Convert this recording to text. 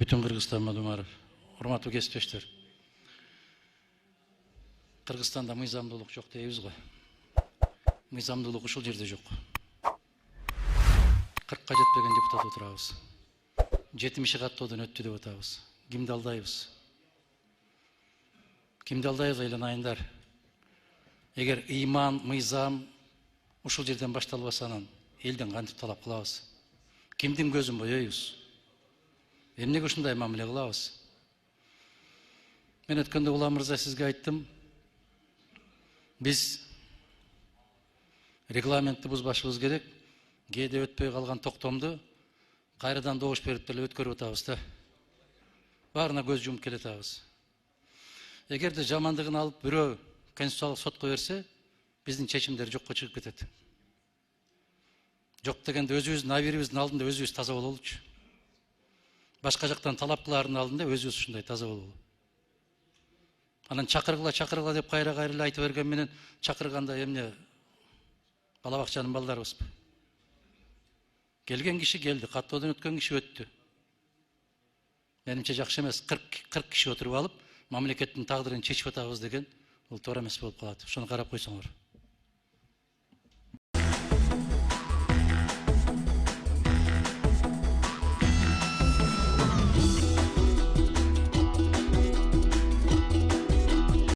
Bütün Kırgızstan madumları, hurmatlı kesipteşler. Kırgızstanda mыйзамдуулук жок дейбиz го. Мыйзамдуулук ушул жерде жок. 40ка жетпеген депутат отурабыз. 70 каттоодон өттү деп атабыз. Кимди алдайбыз? Кимди алдайбыз айланайындар? Эгер ыйман, мыйзам ушул жерден башталбаса анан элден кантип талап кылабыз? Кимдин көзүн боёйбуз? Эмнеге ушундай мамиле кылабыз? Мен өткөндө Улам мырза сизге айттым. Биз регламентти бузбашыбыз керек. Кээде өтпөй калган токтомду кайрадан добуш берип деле өткөрүп атабыз да. Баарына көз жумуп келатабыз. Эгерде жамандыгын алып бирөө конституциялык сотко берсе, биздин чечимдер жокко чыгып кетет. Жок дегенде өзүбүздүн абийирибиздин алдында өзүбүз таза бололучу. Башка жактан талап кылаардын алдында өзүбүз ушундай таза бололу. Анан чакыргыла деп кайра эле айтып берген менен чакырганда эмне бала бакчанын балдарыбызбы? Келген киши келди, каттоодон өткөн киши өттү. Менимче жакшы эмес, 40 киши отуруп алып, мамлекеттин тагдырын чечип атабыз деген, бул туура эмес болуп калат. Ошону карап койсоңор.